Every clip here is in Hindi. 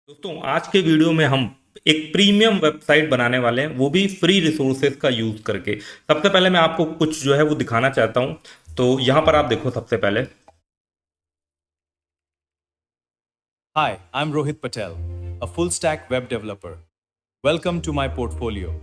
दोस्तों आज के वीडियो में हम एक प्रीमियम वेबसाइट बनाने वाले हैं, वो भी फ्री रिसोर्सेज का यूज करके। सबसे पहले मैं आपको कुछ जो है वो दिखाना चाहता हूं। तो यहां पर आप देखो सबसे पहले Hi, I'm Rohit Patel, a full stack web developer. Welcome to my portfolio.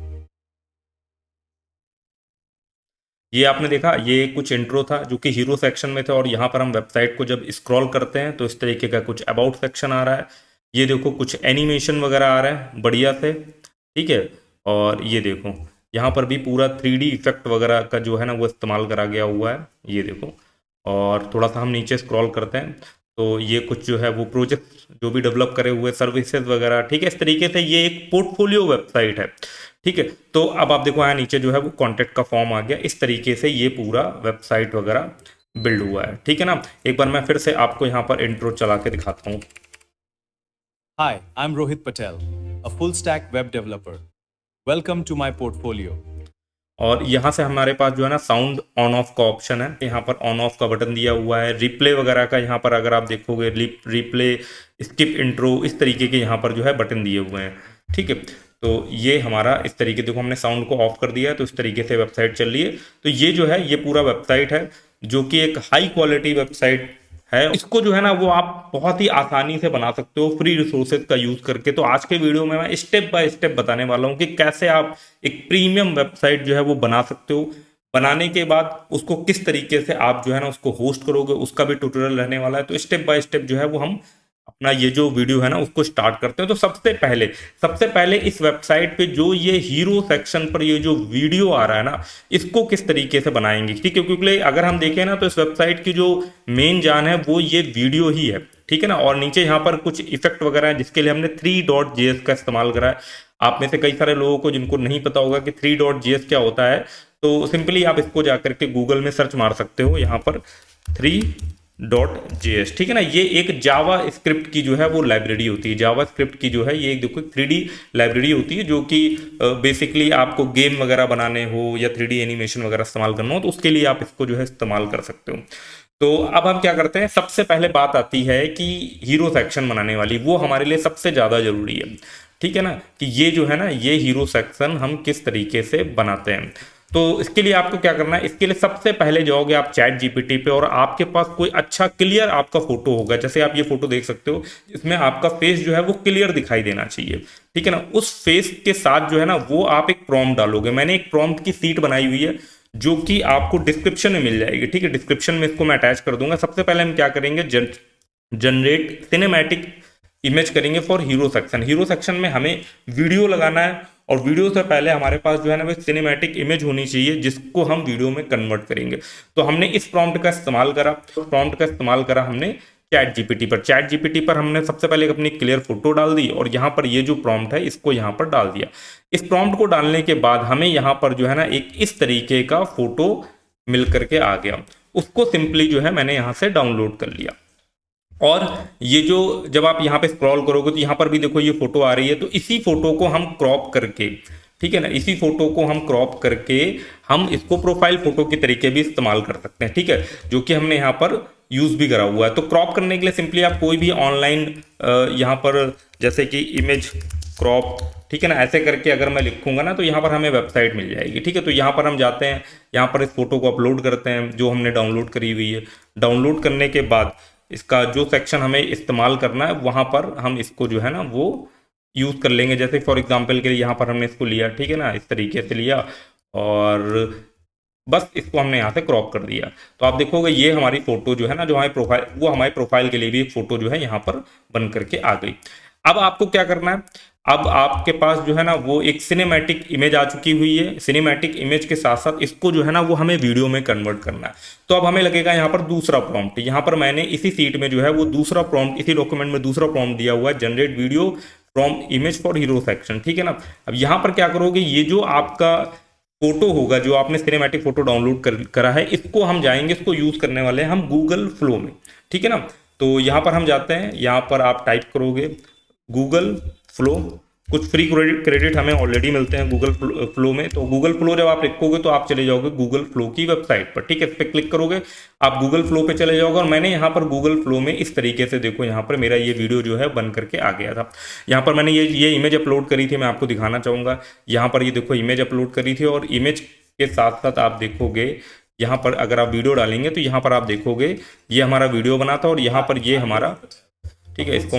ये आपने देखा, ये कुछ इंट्रो था जो कि हीरो सेक्शन में था, और यहाँ पर हम वेबसाइट को जब स्क्रॉल करते हैं तो इस तरीके का कुछ अबाउट सेक्शन आ रहा है। ये देखो कुछ एनिमेशन वगैरह आ रहा है बढ़िया से, ठीक है। और ये देखो यहाँ पर भी पूरा 3D इफेक्ट वगैरह का जो है ना वो इस्तेमाल करा गया हुआ है, ये देखो। और थोड़ा सा हम नीचे स्क्रॉल करते हैं तो ये कुछ जो है वो प्रोजेक्ट जो भी डेवलप करे हुए सर्विसेज वगैरह, ठीक है। इस तरीके से ये एक पोर्टफोलियो वेबसाइट है, ठीक है। तो अब आप देखो यहाँ नीचे जो है वो कॉन्टेक्ट का फॉर्म आ गया। इस तरीके से ये पूरा वेबसाइट वगैरह बिल्ड हुआ है, ठीक है ना। एक बार मैं फिर से आपको यहाँ पर इंट्रो चला के दिखाता हूँ। Hi, I'm Rohit Patel, a full stack web developer. Welcome to my portfolio. और यहाँ से हमारे पास जो है ना साउंड ऑन ऑफ का ऑप्शन है, यहाँ पर ऑन ऑफ का बटन दिया हुआ है। रिप्ले वगैरह का यहाँ पर अगर आप देखोगे, रिप्ले, स्किप इंट्रो, इस तरीके के यहाँ पर जो है बटन दिए हुए हैं, ठीक है। तो ये हमारा इस तरीके, देखो हमने साउंड को ऑफ कर दिया है तो इस तरीके से वेबसाइट चल रही है। तो ये जो है ये पूरा वेबसाइट है जो कि एक हाई क्वालिटी वेबसाइट है। इसको जो है ना वो आप बहुत ही आसानी से बना सकते हो फ्री रिसोर्सेज का यूज करके। तो आज के वीडियो में मैं स्टेप बाय स्टेप बताने वाला हूँ कि कैसे आप एक प्रीमियम वेबसाइट जो है वो बना सकते हो। बनाने के बाद उसको किस तरीके से आप जो है ना उसको होस्ट करोगे, उसका भी ट्यूटोरियल रहने वाला है। तो स्टेप बाय स्टेप जो है वो हम अपना ये जो वीडियो है ना उसको स्टार्ट करते हैं। तो सबसे पहले इस वेबसाइट पे जो ये हीरो सेक्शन पर ये जो वीडियो आ रहा है ना, इसको किस तरीके से बनाएंगे, ठीक है। क्योंकि अगर हम देखें ना तो इस वेबसाइट की जो मेन जान है वो ये वीडियो ही है, ठीक है ना। और नीचे यहाँ पर कुछ इफेक्ट वगैरह है जिसके लिए हमने 3.js का इस्तेमाल करा है। आप में से कई सारे लोगों को जिनको नहीं पता होगा कि 3.js क्या होता है, तो सिंपली आप इसको जाकर के गूगल में सर्च मार सकते हो, यहाँ पर 3.js, ठीक है ना। ये एक जावा स्क्रिप्ट की जो है वो लाइब्रेरी होती है। जावा स्क्रिप्ट की जो है ये एक देखो 3D लाइब्रेरी होती है जो कि बेसिकली आपको गेम वगैरह बनाने हो या 3D एनिमेशन वगैरह इस्तेमाल करना हो तो उसके लिए आप इसको जो है इस्तेमाल कर सकते हो। तो अब हम क्या करते हैं, सबसे पहले बात आती है कि हीरो सेक्शन बनाने वाली, वो हमारे लिए सबसे ज़्यादा ज़रूरी है, ठीक है ना। कि ये जो है ना ये हीरो सेक्शन हम किस तरीके से बनाते हैं। तो इसके लिए आपको क्या करना है, इसके लिए सबसे पहले जाओगे आप चैट जीपीटी पे और आपके पास कोई अच्छा क्लियर आपका फोटो होगा। जैसे आप ये फोटो देख सकते हो, इसमें आपका फेस जो है वो क्लियर दिखाई देना चाहिए, ठीक है ना। उस फेस के साथ जो है ना वो आप एक प्रॉम्प्ट डालोगे। मैंने एक प्रॉम्प्ट की सीट बनाई हुई है जो कि आपको डिस्क्रिप्शन में मिल जाएगी, ठीक है। डिस्क्रिप्शन में इसको मैं अटैच कर दूंगा। सबसे पहले हम क्या करेंगे, जनरेट सिनेमैटिक इमेज करेंगे for hero section. Hero section में हमें वीडियो लगाना है और वीडियो से पहले हमारे पास जो है ना वो सिनेमैटिक इमेज होनी चाहिए जिसको हम वीडियो में कन्वर्ट करेंगे। तो हमने इस प्रॉम्प्ट का इस्तेमाल करा, प्रॉम्प्ट का इस्तेमाल करा हमने चैट जीपीटी पर। चैट जीपीटी पर हमने सबसे पहले अपनी क्लियर फोटो डाल दी और यहाँ पर ये जो प्रॉम्प्ट है इसको यहाँ पर डाल दिया। इस प्रॉम्प्ट को डालने के बाद हमें यहाँ पर जो है ना एक इस तरीके का फोटो मिल करके आ गया। उसको सिंपली जो है मैंने यहाँ से डाउनलोड कर लिया। और ये जो जब आप यहाँ पे स्क्रॉल करोगे तो यहाँ पर भी देखो ये फोटो आ रही है। तो इसी फोटो को हम क्रॉप करके, ठीक है ना, इसी फोटो को हम क्रॉप करके हम इसको प्रोफाइल फोटो के तरीके भी इस्तेमाल कर सकते हैं, ठीक है, जो कि हमने यहाँ पर यूज भी करा हुआ है। तो क्रॉप करने के लिए सिंपली आप कोई भी ऑनलाइन यहाँ पर जैसे कि इमेज क्रॉप, ठीक है ना, ऐसे करके अगर मैं लिखूंगा ना तो यहाँ पर हमें वेबसाइट मिल जाएगी, ठीक है। तो यहाँ पर हम जाते हैं, यहाँ पर इस फोटो को अपलोड करते हैं जो हमने डाउनलोड करी हुई है। डाउनलोड करने के बाद इसका जो सेक्शन हमें इस्तेमाल करना है वहां पर हम इसको जो है ना वो यूज़ कर लेंगे। जैसे फॉर एग्जांपल के लिए यहाँ पर हमने इसको लिया, ठीक है ना, इस तरीके से लिया और बस इसको हमने यहाँ से क्रॉप कर दिया। तो आप देखोगे ये हमारी फोटो जो है ना, जो हमारी प्रोफाइल, वो हमारे प्रोफाइल के लिए भी एक फोटो जो है यहाँ पर बन करके आ गई। अब आपको क्या करना है, अब आपके पास जो है ना वो एक सिनेमैटिक इमेज आ चुकी हुई है। सिनेमैटिक इमेज के साथ साथ इसको जो है ना वो हमें वीडियो में कन्वर्ट करना है। तो अब हमें लगेगा यहाँ पर दूसरा प्रॉम्प्ट। यहाँ पर मैंने इसी सीट में जो है वो दूसरा प्रॉम्प्ट, इसी डॉक्यूमेंट में दूसरा प्रॉम्प्ट दिया हुआ है, generate video from image for hero section, ठीक है ना। अब यहाँ पर क्या करोगे, ये जो आपका फोटो होगा, जो आपने सिनेमैटिक फोटो डाउनलोड करा है, इसको हम जाएंगे, इसको यूज करने वाले हैं हम गूगल फ्लो में, ठीक है ना। तो यहाँ पर हम जाते हैं, यहाँ पर आप टाइप करोगे गूगल फ्लो, कुछ फ्री क्रेडिट हमें ऑलरेडी मिलते हैं गूगल फ्लो में। तो गूगल फ्लो जब आप लिखोगे तो आप चले जाओगे गूगल फ्लो की वेबसाइट पर, ठीक है। इस पर क्लिक करोगे आप गूगल फ्लो पे चले जाओगे, और मैंने यहाँ पर गूगल फ्लो में इस तरीके से देखो, यहाँ पर मेरा ये वीडियो जो है बन करके आ गया था। यहाँ पर मैंने ये इमेज अपलोड करी थी, मैं आपको दिखाना चाहूँगा। यहाँ पर ये देखो इमेज अपलोड करी थी, और इमेज के साथ साथ आप देखोगे यहाँ पर अगर आप वीडियो डालेंगे तो यहाँ पर आप देखोगे ये हमारा वीडियो बना था, और यहाँ पर ये हमारा, ठीक है, इसको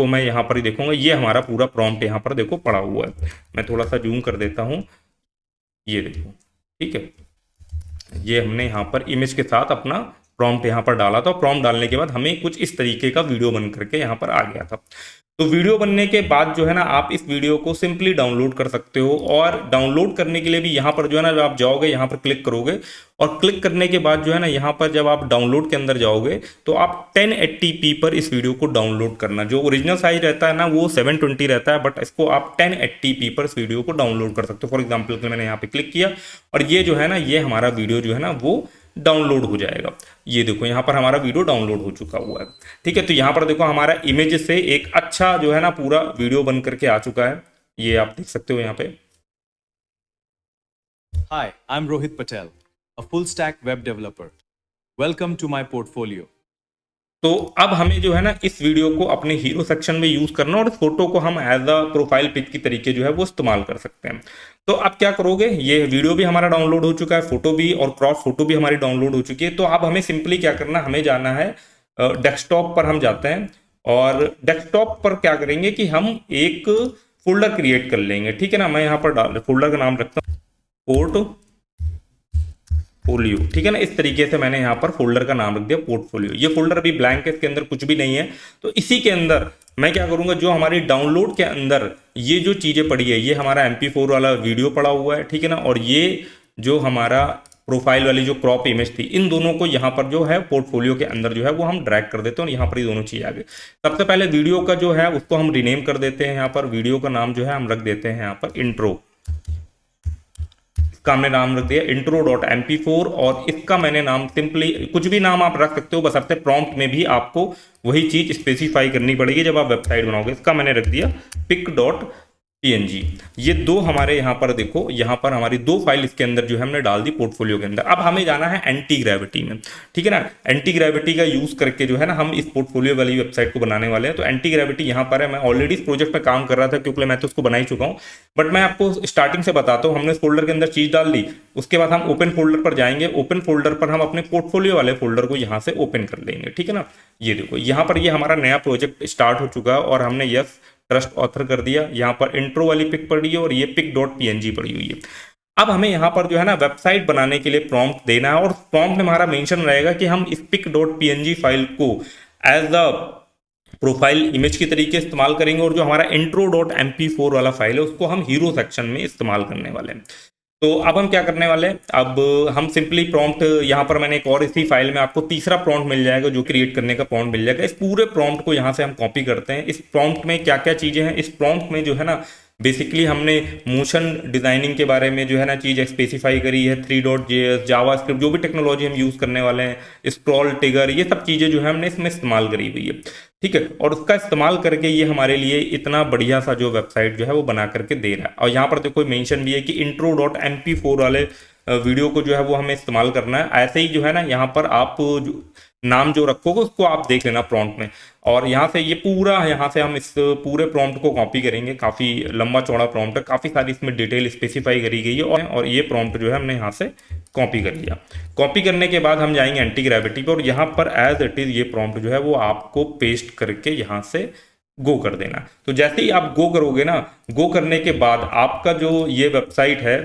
मैं यहाँ पर ही देखूंगा, ये हमारा पूरा प्रॉम्प्ट यहाँ पर देखो पड़ा हुआ है। मैं थोड़ा सा जूम कर देता हूँ, ये देखो, ठीक है। ये हमने यहाँ पर इमेज के साथ अपना प्रॉम्प्ट यहाँ पर डाला था, प्रॉम्प्ट डालने के बाद हमें कुछ इस तरीके का वीडियो बन करके यहाँ पर आ गया था। तो वीडियो बनने के बाद जो है ना, आप इस वीडियो को सिंपली डाउनलोड कर सकते हो, और डाउनलोड करने के लिए भी यहाँ पर जो है ना, जब आप जाओगे यहाँ पर क्लिक करोगे, और क्लिक करने के बाद जो है ना, यहाँ पर जब आप डाउनलोड के अंदर जाओगे तो आप 1080p पर इस वीडियो को डाउनलोड करना। जो ओरिजिनल साइज रहता है ना वो 720 रहता है, बट इसको आप 1080p पर इस वीडियो को डाउनलोड कर सकते हो। फॉर एग्जाम्पल मैंने यहाँ पे क्लिक किया, और ये जो है ना, ये हमारा वीडियो जो है ना वो डाउनलोड हो जाएगा। ये देखो यहाँ पर हमारा वीडियो डाउनलोड हो चुका हुआ है, ठीक है। तो यहाँ पर देखो हमारा इमेज से एक अच्छा जो है ना पूरा वीडियो बन करके आ चुका है, ये आप देख सकते हो यहाँ पे। Hi, I'm Rohit Patel, a full stack web developer. Welcome to my portfolio. तो अब हमें जो है ना इस वीडियो को अपने हीरो सेक्शन में यूज करना, और इस फोटो को हम एज अ प्रोफाइल पिक की तरीके जो है वो इस्तेमाल कर सकते हैं। तो अब क्या करोगे, ये वीडियो भी हमारा डाउनलोड हो चुका है, फोटो भी, और क्रॉप फोटो भी हमारी डाउनलोड हो चुकी है। तो अब हमें सिंपली क्या करना, हमें जाना है डेस्कटॉप पर, हम जाते हैं, और डेस्कटॉप पर क्या करेंगे कि हम एक फोल्डर क्रिएट कर लेंगे, ठीक है ना। मैं यहाँ पर फोल्डर का नाम रखता हूँ पोर्टफोलियो, ठीक है ना। इस तरीके से मैंने यहाँ पर फोल्डर का नाम रख दिया पोर्टफोलियो। ये फोल्डर अभी ब्लैंक है, इसके अंदर कुछ भी नहीं है। तो इसी के अंदर मैं क्या करूंगा, जो हमारी डाउनलोड के अंदर ये जो चीजें पड़ी है, ये हमारा MP4 वाला वीडियो पड़ा हुआ है, ठीक है ना, और ये जो हमारा प्रोफाइल वाली जो क्रॉप इमेज थी, इन दोनों को यहाँ पर जो है पोर्टफोलियो के अंदर जो है वो हम ड्रैग कर देते हैं, और यहाँ पर ये दोनों चीजें आ गई। सबसे पहले वीडियो का जो है उसको हम रीनेम कर देते हैं। यहाँ पर वीडियो का नाम जो है हम रख देते हैं यहाँ पर इंट्रो, इसका हमने नाम रख दिया intro.mp4, और इसका मैंने नाम सिंपली, कुछ भी नाम आप रख सकते हो, बस अपने प्रॉम्प्ट में भी आपको वही चीज स्पेसिफाई करनी पड़ेगी जब आप वेबसाइट बनाओगे। इसका मैंने रख दिया pic.png। ये दो हमारे यहाँ पर देखो, यहाँ पर हमारी दो फाइल इसके अंदर जो है हमने डाल दी पोर्टफोलियो के अंदर। अब हमें जाना है एंटी ग्रेविटी में, ठीक है ना। एंटी ग्रेविटी का यूज करके जो है ना हम इस पोर्टफोलियो वाली वेबसाइट को बनाने वाले हैं। तो एंटी ग्रेविटी यहाँ पर है, मैं ऑलरेडी इस प्रोजेक्ट में काम कर रहा था क्योंकि मैं तो उसको बना ही चुका हूँ, बट मैं आपको स्टार्टिंग से बताता हूँ। हमने इस फोल्डर के अंदर चीज डाल दी, उसके बाद हम ओपन फोल्डर पर जाएंगे, ओपन फोल्डर पर हम अपने पोर्टफोलियो वाले फोल्डर को यहाँ से ओपन कर लेंगे, ठीक है ना। ये देखो यहाँ पर ये हमारा नया प्रोजेक्ट स्टार्ट हो चुका है, और हमने यस ट्रस्ट ऑथर कर दिया। यहाँ पर इंट्रो वाली पिक पड़ी है, और ये pic.png पड़ी हुई है। अब हमें यहाँ पर जो है ना वेबसाइट बनाने के लिए प्रॉम्प्ट देना है, और प्रॉम्प्ट में हमारा मेंशन रहेगा कि हम इस pic.png फाइल को एज अ प्रोफाइल इमेज की तरीके इस्तेमाल करेंगे, और जो हमारा intro.mp4 वाला फाइल है उसको हम हीरो सेक्शन में इस्तेमाल करने वाले हैं। तो अब हम क्या करने वाले हैं, अब हम सिंपली प्रॉम्प्ट, यहाँ पर मैंने एक और इसी फाइल में आपको तीसरा प्रॉम्प्ट मिल जाएगा जो क्रिएट करने का प्रॉम्प्ट मिल जाएगा। इस पूरे प्रॉम्प्ट को यहाँ से हम कॉपी करते हैं। इस प्रॉम्प्ट में क्या क्या चीज़ें हैं, इस प्रॉम्प्ट में जो है ना बेसिकली हमने मोशन डिजाइनिंग के बारे में जो है ना चीज़ स्पेसिफाई करी है, 3.js, जावास्क्रिप्ट, जो भी टेक्नोलॉजी हम यूज़ करने वाले हैं, स्क्रॉल टिगर, ये सब चीज़ें जो है हमने इसमें इस्तेमाल करी हुई है, ठीक है। और उसका इस्तेमाल करके ये हमारे लिए इतना बढ़िया सा जो वेबसाइट जो है वो बना करके दे रहा है। और यहाँ पर तो कोई मेंशन भी है कि intro.mp4 वाले वीडियो को जो है वो हमें इस्तेमाल करना है। ऐसे ही जो है ना यहाँ पर आप नाम जो रखोगे उसको आप देख लेना प्रॉम्प्ट में, और यहाँ से ये पूरा, यहाँ से हम इस पूरे प्रॉम्प्ट को कॉपी करेंगे। काफ़ी लंबा चौड़ा प्रॉम्प्ट है, काफ़ी सारी इसमें डिटेल स्पेसिफाई करी गई है, और ये प्रॉम्प्ट जो है हमने यहाँ से कॉपी कर लिया। कॉपी करने के बाद हम जाएंगे एंटी ग्रेविटी पर, और यहाँ पर एज इट इज़ ये प्रॉम्प्ट जो है वो आपको पेस्ट करके यहाँ से गो कर देना। तो जैसे ही आप गो करोगे ना, गो करने के बाद आपका जो ये वेबसाइट है,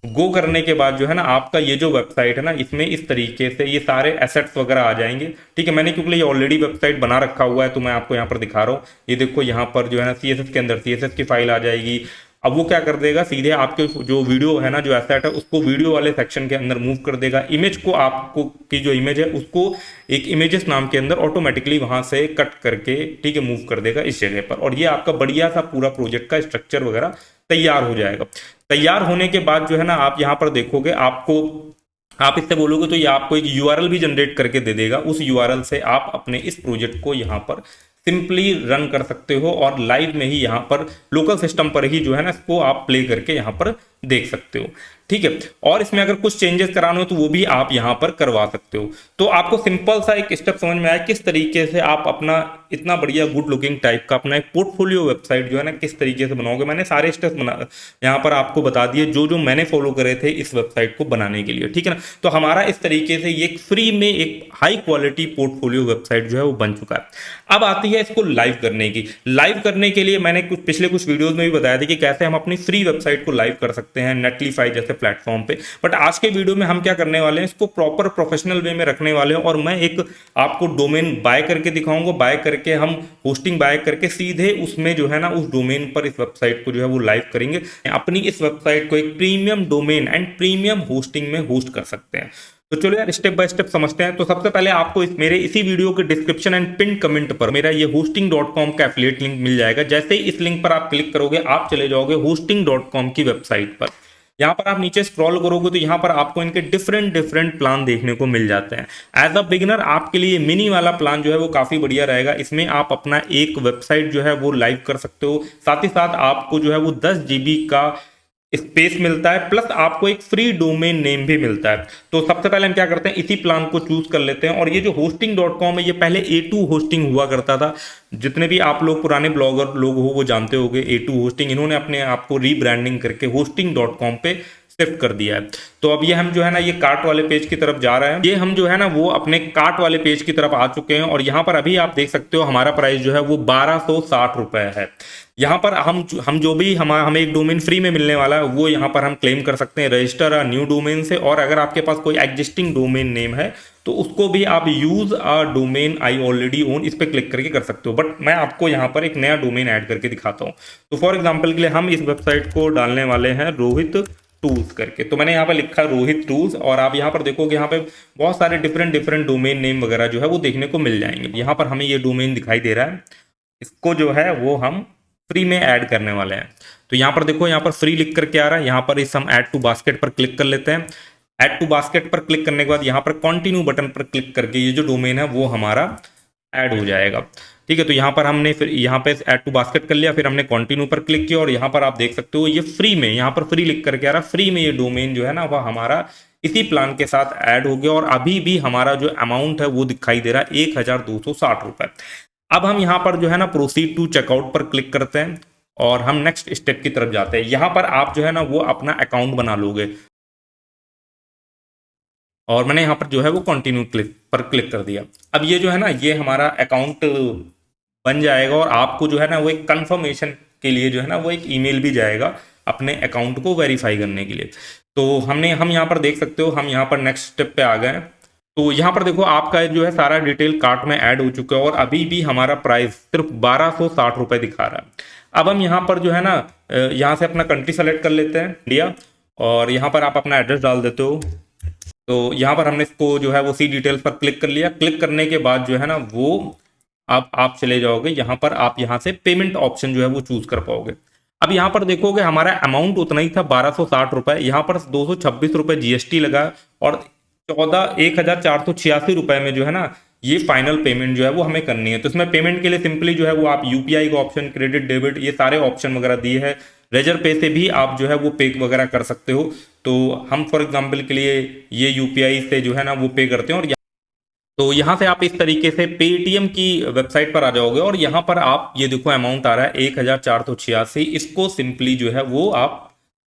गो करने के बाद जो है ना आपका ये जो वेबसाइट है ना, इसमें इस तरीके से ये सारे एसेट्स वगैरह आ जाएंगे, ठीक है। मैंने क्योंकि ये ऑलरेडी वेबसाइट बना रखा हुआ है तो मैं आपको यहाँ पर दिखा रहा हूँ। ये देखो यहाँ पर जो है ना CSS के अंदर CSS की फाइल आ जाएगी। अब वो क्या कर देगा, सीधे आपके जो वीडियो है ना, जो एसेट है, उसको वीडियो वाले सेक्शन के अंदर मूव कर देगा। इमेज को, आपको की जो इमेज है उसको एक इमेजेस नाम के अंदर ऑटोमेटिकली वहां से कट करके, ठीक है, मूव कर देगा इस जगह पर, और ये आपका बढ़िया सा पूरा प्रोजेक्ट का स्ट्रक्चर वगैरह तैयार हो जाएगा। तैयार होने के बाद जो है ना आप यहाँ पर देखोगे, आप इससे बोलोगे तो ये आपको एक URL भी जनरेट करके दे देगा। उस URL से आप अपने इस प्रोजेक्ट को यहाँ पर सिंपली रन कर सकते हो और लाइव में ही यहाँ पर लोकल सिस्टम पर ही जो है ना इसको आप प्ले करके यहाँ पर देख सकते हो। ठीक है, और इसमें अगर कुछ चेंजेस कराने हो तो वो भी आप यहाँ पर करवा सकते हो। तो आपको सिंपल सा एक स्टेप समझ में आया किस तरीके से आप अपना इतना बढ़िया गुड लुकिंग टाइप का अपना एक पोर्टफोलियो वेबसाइट जो है ना किस तरीके से बनाओगे। मैंने सारे स्टेप्स बना यहाँ पर आपको बता दिए जो जो मैंने फॉलो करे थे इस वेबसाइट को बनाने के लिए। ठीक है ना, तो हमारा इस तरीके से ये फ्री में एक हाई क्वालिटी पोर्टफोलियो वेबसाइट जो है वो बन चुका है। अब आती है इसको लाइव करने की। लाइव करने के लिए मैंने पिछले कुछ वीडियोस में भी बताया था कि कैसे हम अपनी फ्री वेबसाइट को लाइव कर सकते हैं नेटलीफाई जैसे प्लेटफॉर्म पे। बट आज के वीडियो में हम क्या करने वाले हैं, इसको प्रॉपर प्रोफेशनल वे में रखने वाले हैं और मैं एक आपको डोमेन बाय करके दिखाऊंगा। बाय करके हम होस्टिंग बाय करके सीधे उसमें जो है ना उस डोमेन पर इस वेबसाइट को जो है वो लाइव करेंगे। अपनी इस वेबसाइट को एक premium domain and premium hosting में होस्ट कर सकते हैं। तो चलो यार स्टेप बाय स्टेप समझते हैं। तो सबसे पहले आपको मेरे इसी वीडियो के डिस्क्रिप्शन एंड पिन कमेंट पर मेरा ये hosting.com का एफिलिएट लिंक मिल जाएगा। जैसे ही इस लिंक पर आप क्लिक करोगे आप चले जाओगे hosting.com की वेबसाइट पर। यहाँ पर आप नीचे स्क्रॉल करोगे तो यहाँ पर आपको इनके डिफरेंट प्लान देखने को मिल जाते हैं। एज अ बिगिनर आपके लिए मिनी वाला प्लान जो है वो काफी बढ़िया रहेगा। इसमें आप अपना एक वेबसाइट जो है वो लाइव कर सकते हो, साथ ही साथ आपको जो है वो 10 GB का स्पेस मिलता है, प्लस आपको एक फ्री डोमेन नेम भी मिलता है। तो सबसे पहले हम क्या करते हैं, इसी प्लान को चूज कर लेते हैं। और ये जो hosting.com है ये पहले A2 होस्टिंग हुआ करता था। जितने भी आप लोग पुराने ब्लॉगर लोग हो वो जानते होंगे A2 होस्टिंग। इन्होंने अपने आप को रीब्रांडिंग करके hosting.com पे शिफ्ट कर दिया है। तो अब ये हम जो है ना ये कार्ट वाले पेज की तरफ जा रहे हैं। ये हम जो है ना वो अपने कार्ट वाले पेज की तरफ आ चुके हैं और यहाँ पर अभी आप देख सकते हो हमारा प्राइस जो है वो 1260 रुपए है। यहाँ पर हम जो भी हमें एक डोमेन फ्री में मिलने वाला है वो यहाँ पर हम क्लेम कर सकते हैं रजिस्टर अ न्यू डोमेन से। और अगर आपके पास कोई एग्जिस्टिंग डोमेन नेम है तो उसको भी आप use a domain I already own इस पर क्लिक करके कर सकते हो। बट मैं आपको यहाँ पर एक नया डोमेन ऐड करके दिखाता हूँ। तो फॉर एग्जाम्पल के लिए हम इस वेबसाइट को डालने वाले हैं रोहित टूल्स करके। तो मैंने यहाँ पर लिखा रोहित टूल्स और आप यहाँ पर देखोगे यहाँ पे बहुत सारे डिफरेंट डोमेन नेम वगैरह जो है वो देखने को मिल जाएंगे। यहाँ पर हमें ये डोमेन दिखाई दे रहा है, इसको जो है वो हम फ्री में ऐड करने वाले हैं। तो यहाँ पर देखो यहाँ पर फ्री लिख करके आ रहा है। यहाँ पर इस हम ऐड टू बास्केट पर क्लिक कर लेते हैं। ऐड टू बास्केट पर क्लिक करने के बाद यहाँ पर कंटिन्यू बटन पर क्लिक करके ये जो डोमेन है वो हमारा ऐड हो जाएगा। ठीक है, तो यहाँ पर हमने फिर यहाँ पे ऐड टू बास्केट कर लिया, फिर हमने कंटिन्यू पर क्लिक किया और यहाँ पर आप देख सकते हो ये फ्री में, यहाँ पर फ्री लिख करके आ रहा है। फ्री में ये डोमेन जो है ना वह हमारा इसी प्लान के साथ ऐड हो गया और अभी भी हमारा जो अमाउंट है वो दिखाई दे रहा है 1260 रुपए। अब हम यहाँ पर जो है ना प्रोसीड टू चेकआउट पर क्लिक करते हैं और हम नेक्स्ट स्टेप की तरफ जाते हैं। यहाँ पर आप जो है ना वो अपना अकाउंट बना लोगे और मैंने यहाँ पर जो है वो कंटिन्यू पर क्लिक कर दिया। अब ये जो है ना ये हमारा अकाउंट बन जाएगा और आपको जो है ना वो एक कंफर्मेशन के लिए जो है ना वो एक ईमेल भी जाएगा अपने अकाउंट को वेरीफाई करने के लिए। तो हम यहाँ पर देख सकते हो हम यहाँ पर नेक्स्ट स्टेप पे आ गए हैं। तो यहाँ पर देखो आपका जो है सारा डिटेल कार्ट में ऐड हो चुका है और अभी भी हमारा प्राइस सिर्फ 1260 रुपए दिखा रहा है। अब हम यहाँ पर जो है ना यहाँ से अपना कंट्री सेलेक्ट कर लेते हैं इंडिया और यहाँ पर आप अपना एड्रेस डाल देते हो। तो यहाँ पर हमने इसको जो है वो सी डिटेल्स पर क्लिक कर लिया। क्लिक करने के बाद जो है ना वो आप चले जाओगे यहाँ पर, आप यहाँ से पेमेंट ऑप्शन जो है वो चूज कर पाओगे। अब यहाँ पर देखोगे हमारा अमाउंट उतना ही था 1260 रुपए, यहाँ पर 226 रुपए जीएसटी लगा और 1486 रुपए में जो है ना ये फाइनल पेमेंट जो है वो हमें करनी है। तो इसमें पेमेंट के लिए सिंपली जो है वो आप यूपीआई का ऑप्शन, क्रेडिट डेबिट, ये सारे ऑप्शन वगैरह दिए हैं। लेजर पे से भी आप जो है वो पे वगैरह कर सकते हो। तो हम फॉर एग्जांपल के लिए ये यूपीआई से जो है ना वो पे करते हैं और तो यहाँ से आप इस तरीके से पेटीएम की वेबसाइट पर आ जाओगे और यहाँ पर आप ये देखो अमाउंट आ रहा है 1486। इसको सिंपली जो है वो आप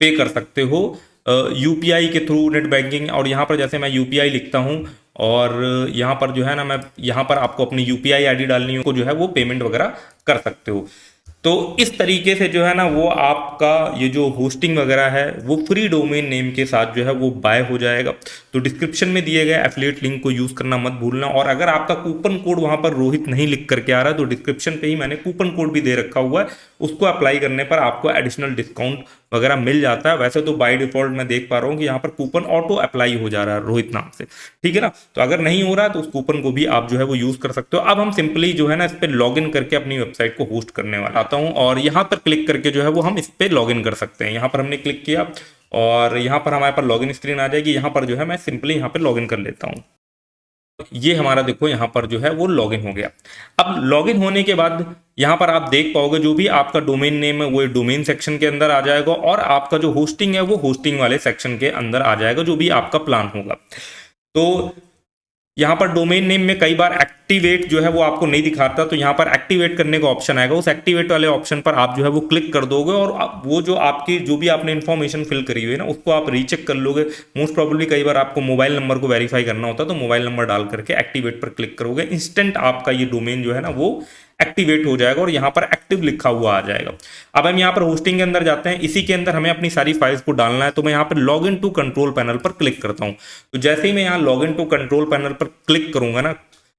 पे कर सकते हो यूपीआई के थ्रू, नेट बैंकिंग। और यहाँ पर जैसे मैं यूपीआई लिखता हूँ और यहाँ पर जो है ना मैं यहाँ पर आपको अपनी यूपीआई आईडी डालनी हो, जो है वो पेमेंट वगैरह कर सकते हो। तो इस तरीके से जो है ना वो आपका ये जो होस्टिंग वगैरह है वो फ्री डोमेन नेम के साथ जो है वो बाय हो जाएगा। तो डिस्क्रिप्शन में दिए गए एफिलिएट लिंक को यूज करना मत भूलना। और अगर आपका कूपन कोड वहां पर रोहित नहीं लिख करके आ रहा है तो डिस्क्रिप्शन पे ही मैंने कूपन कोड भी दे रखा हुआ है, उसको अप्लाई करने पर आपको एडिशनल डिस्काउंट वगैरह मिल जाता है। वैसे तो बाय डिफॉल्ट मैं देख पा रहा हूँ कि यहाँ पर कूपन ऑटो अप्लाई हो जा रहा है रोहित नाम से, ठीक है ना। तो अगर नहीं हो रहा है तो उस कूपन को भी आप जो है वो यूज कर सकते हो। अब हम सिंपली जो है ना इस पर लॉग इन करके अपनी वेबसाइट को होस्ट करने वाला आता हूँ और यहाँ पर क्लिक करके जो है वो हम इस पर लॉग इन कर सकते हैं। यहाँ पर हमने क्लिक किया और यहाँ पर हमारे पास लॉगिन स्क्रीन आ जाएगी। यहाँ पर जो है मैं सिंपली यहाँ पर लॉगिन कर लेता हूँ। ये हमारा देखो यहाँ पर जो है वो लॉगिन हो गया। अब लॉगिन होने के बाद यहाँ पर आप देख पाओगे जो भी आपका डोमेन नेम है वो डोमेन सेक्शन के अंदर आ जाएगा, और आपका जो होस्टिंग है वो होस्टिंग वाले सेक्शन के अंदर आ जाएगा, जो भी आपका प्लान होगा। तो यहाँ पर डोमेन नेम में कई बार एक्टिवेट जो है वो आपको नहीं दिखाता, तो यहाँ पर एक्टिवेट करने का ऑप्शन आएगा। उस एक्टिवेट वाले ऑप्शन पर आप जो है वो क्लिक कर दोगे, और वो जो आपकी जो भी आपने इन्फॉर्मेशन फिल करी हुई है ना उसको आप रीचेक कर लोगे। मोस्ट प्रॉब्लली कई बार आपको मोबाइल नंबर को वेरीफाई करना होता है, तो मोबाइल नंबर डाल करके एक्टिवेट पर क्लिक करोगे, इंस्टेंट आपका ये डोमेन जो है ना वो एक्टिवेट हो जाएगा और यहाँ पर एक्टिव लिखा हुआ आ जाएगा। अब हम यहाँ पर होस्टिंग के अंदर जाते हैं, इसी के अंदर हमें अपनी सारी फाइल्स को डालना है। तो मैं यहाँ पर log in to control panel पर क्लिक करता हूँ। तो जैसे ही मैं यहाँ log in to control panel पर क्लिक करूंगा ना,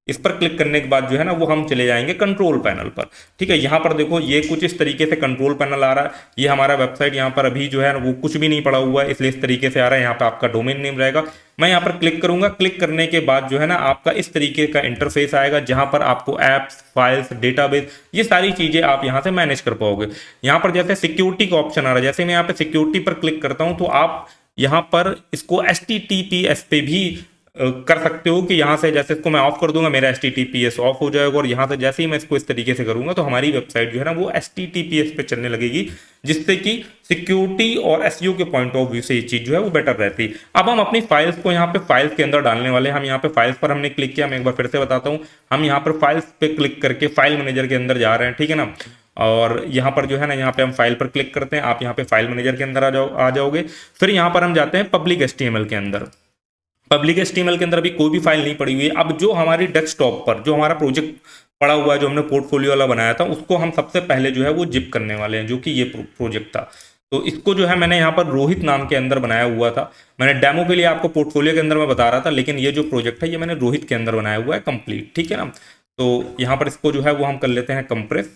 इस पर क्लिक करने के बाद जो है ना वो हम चले जाएंगे कंट्रोल पैनल पर। ठीक है, यहाँ पर देखो ये कुछ इस तरीके से कंट्रोल पैनल आ रहा है। ये हमारा वेबसाइट यहाँ पर अभी जो है वो कुछ भी नहीं पड़ा हुआ है, इसलिए इस तरीके से आ रहा है। यहाँ पर आपका डोमेन नेम रहेगा। मैं यहाँ पर क्लिक करूंगा, क्लिक करने के बाद जो है ना आपका इस तरीके का इंटरफेस आएगा, जहां पर आपको एप्स, फाइल्स, डेटाबेस, ये सारी चीजें आप यहाँ से मैनेज कर पाओगे। यहाँ पर जैसे सिक्योरिटी का ऑप्शन आ रहा है, जैसे मैं यहाँ पे सिक्योरिटी पर क्लिक करता हूँ तो आप यहाँ पर इसको HTTPS पे भी कर सकते हो कि यहाँ से जैसे इसको मैं ऑफ कर दूंगा, मेरा HTTPS ऑफ हो जाएगा, और यहाँ से जैसे ही मैं इसको इस तरीके से करूंगा तो हमारी वेबसाइट जो है ना वो HTTPS पे चलने लगेगी, जिससे कि सिक्योरिटी और SEO के पॉइंट ऑफ व्यू से ये चीज जो है वो बेटर रहती है। अब हम अपनी फाइल्स को यहाँ पे फाइल्स के अंदर डालने वाले हैं। हम यहाँ पे फाइल्स पर हमने क्लिक किया, मैं एक बार फिर से बताता हूँ। हम यहाँ पर फाइल्स पे क्लिक करके फाइल मैनेजर के अंदर जा रहे हैं, ठीक है ना। और यहाँ पर जो है ना यहाँ पे हम फाइल पर क्लिक करते हैं, आप यहाँ पे फाइल मैनेजर के अंदर आ जाओगे। फिर यहाँ पर हम जाते हैं पब्लिक HTML के अंदर। पब्लिक HTML के अंदर अभी कोई भी फाइल नहीं पड़ी हुई है। अब जो हमारी डेस्कटॉप पर जो हमारा प्रोजेक्ट पड़ा हुआ है, जो हमने पोर्टफोलियो वाला बनाया था, उसको हम सबसे पहले जो है वो जिप करने वाले हैं, जो कि ये प्रोजेक्ट था। तो इसको जो है मैंने यहाँ पर रोहित नाम के अंदर बनाया हुआ था। मैंने डेमो के लिए आपको पोर्टफोलियो के अंदर मैं बता रहा था, लेकिन ये जो प्रोजेक्ट है ये मैंने रोहित के अंदर बनाया हुआ है कंप्लीट, ठीक है ना। तो यहाँ पर इसको जो है वो हम कर लेते हैं कंप्रेस।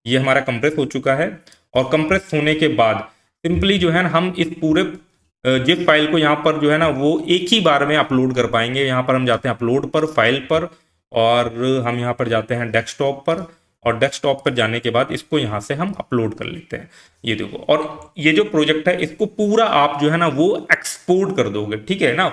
ये हमारा कंप्रेस हो चुका है, और कंप्रेस होने के बाद सिंपली जो है ना हम इस पूरे जिप फाइल को यहाँ पर जो है ना वो एक ही बार में अपलोड कर पाएंगे। यहाँ पर हम जाते हैं अपलोड पर, फाइल पर, और हम यहाँ पर जाते हैं डेस्कटॉप पर, और डेस्कटॉप पर जाने के बाद इसको यहाँ से हम अपलोड कर लेते हैं। ये देखो, और ये जो प्रोजेक्ट है इसको पूरा आप जो है ना वो एक्सपोर्ट कर दोगे, ठीक है ना।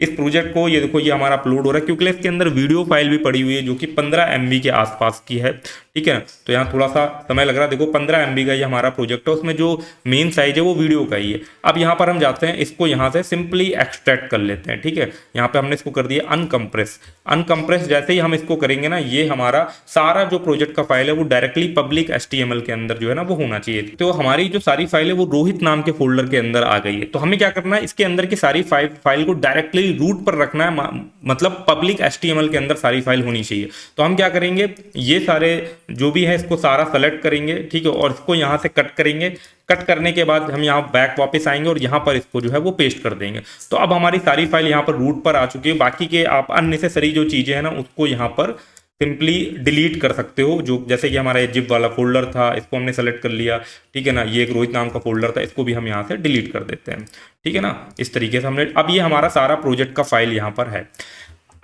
इस प्रोजेक्ट को ये देखो ये हमारा अपलोड हो रहा है, क्योंकि इसके अंदर वीडियो फाइल भी पड़ी हुई है जो कि 15 MB के आसपास की है, ठीक है ना। तो यहाँ थोड़ा सा समय लग रहा है। देखो 15 MB का ये हमारा प्रोजेक्ट है, उसमें जो मेन साइज है वो वीडियो का ही है। अब यहाँ पर हम जाते हैं, इसको यहाँ से सिंपली एक्सट्रैक्ट कर लेते हैं, ठीक है। यहाँ पे हमने इसको कर दिया अनकम्प्रेस। अनकम्प्रेस जैसे ही हम इसको करेंगे ना, ये हमारा सारा जो प्रोजेक्ट का फाइल है वो डायरेक्टली पब्लिक HTML के अंदर जो है ना वो होना चाहिए। तो हमारी जो सारी फाइल है वो रोहित नाम के फोल्डर के अंदर आ गई है। तो हमें क्या करना है, इसके अंदर की सारी फाइल को डायरेक्टली रूट पर रखना है, मतलब पब्लिक HTML के अंदर सारी फाइल होनी चाहिए। तो हम क्या करेंगे, ये सारे जो भी है इसको सारा सेलेक्ट करेंगे, ठीक है, और इसको यहाँ से कट करेंगे। कट करने के बाद हम यहाँ बैक वापस आएंगे और यहाँ पर इसको जो है वो पेस्ट कर देंगे। तो अब हमारी सारी फाइल यहाँ पर रूट पर आ चुकी है। बाकी के आप अननेसेसरी जो चीजें हैं ना उसको यहाँ पर सिंपली डिलीट कर सकते हो। जो जैसे कि हमारा जिप वाला फोल्डर था, इसको हमने सेलेक्ट कर लिया, ठीक है ना। ये एक रोहित नाम का फोल्डर था, इसको भी हम यहाँ से डिलीट कर देते हैं, ठीक है ना। इस तरीके से हमने, अब ये हमारा सारा प्रोजेक्ट का फाइल यहाँ पर है।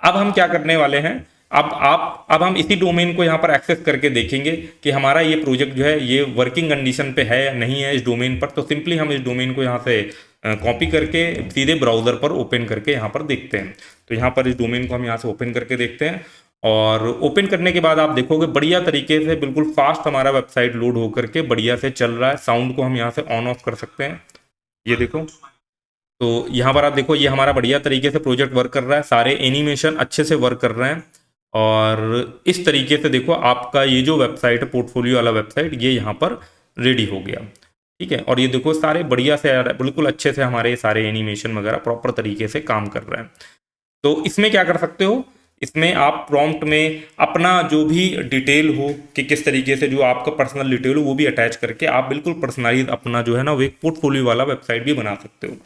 अब हम क्या करने वाले हैं, अब हम इसी डोमेन को यहाँ पर एक्सेस करके देखेंगे कि हमारा ये प्रोजेक्ट जो है ये वर्किंग कंडीशन पे है या नहीं है इस डोमेन पर। तो सिंपली हम इस डोमेन को यहाँ से कॉपी करके सीधे ब्राउजर पर ओपन करके यहाँ पर देखते हैं। तो यहाँ पर इस डोमेन को हम यहाँ से ओपन करके देखते हैं, और ओपन करने के बाद आप देखोगे बढ़िया तरीके से बिल्कुल फास्ट हमारा वेबसाइट लोड होकर के बढ़िया से चल रहा है। साउंड को हम यहाँ से ऑन ऑफ कर सकते हैं, ये देखो। तो यहाँ पर आप देखो ये हमारा बढ़िया तरीके से प्रोजेक्ट वर्क कर रहा है, सारे एनिमेशन अच्छे से वर्क कर रहे हैं, और इस तरीके से देखो आपका ये जो वेबसाइट है पोर्टफोलियो वाला वेबसाइट, ये यहाँ पर रेडी हो गया, ठीक है। और ये देखो सारे बढ़िया से बिल्कुल अच्छे से हमारे सारे एनिमेशन वगैरह प्रॉपर तरीके से काम कर रहे हैं। तो इसमें क्या कर सकते हो, इसमें आप प्रॉम्प्ट में अपना जो भी डिटेल हो कि किस तरीके से जो आपका पर्सनल डिटेल हो वो भी अटैच करके आप बिल्कुल पर्सनलाइज अपना जो है ना वो एक पोर्टफोलियो वाला वेबसाइट भी बना सकते हो।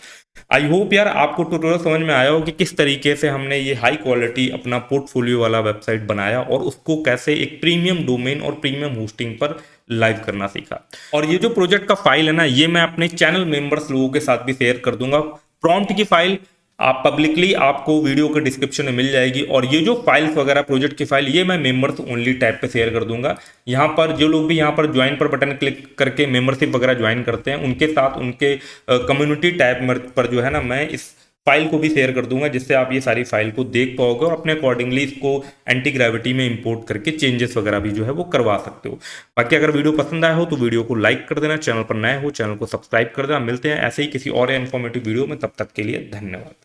आई होप यार आपको ट्यूटोरियल समझ में आया हो कि किस तरीके से हमने ये हाई क्वालिटी अपना पोर्टफोलियो वाला वेबसाइट बनाया और उसको कैसे एक प्रीमियम डोमेन और प्रीमियम होस्टिंग पर लाइव करना सीखा। और ये जो प्रोजेक्ट का फाइल है ना, ये मैं अपने चैनल मेंबर्स लोगों के साथ भी शेयर कर दूंगा। प्रॉम्प्ट की फाइल आप पब्लिकली आपको वीडियो के डिस्क्रिप्शन में मिल जाएगी, और ये जो फाइल्स वगैरह प्रोजेक्ट की फाइल ये मैं मेंबर्स ओनली टैब पे शेयर कर दूंगा। यहाँ पर जो लोग भी यहाँ पर ज्वाइन पर बटन क्लिक करके मेंबरशिप वगैरह ज्वाइन करते हैं, उनके साथ उनके कम्युनिटी टैब पर जो है ना मैं इस फाइल को भी शेयर कर दूंगा, जिससे आप ये सारी फाइल को देख पाओगे और अपने अकॉर्डिंगली इसको एंटी ग्रेविटी में इंपोर्ट करके चेंजेस वगैरह भी जो है वो करवा सकते हो। बाकी अगर वीडियो पसंद आया हो तो वीडियो को लाइक कर देना, चैनल पर नए हो चैनल को सब्सक्राइब कर देना। मिलते हैं ऐसे ही किसी और इन्फॉर्मेटिव वीडियो में, तब तक के लिए धन्यवाद।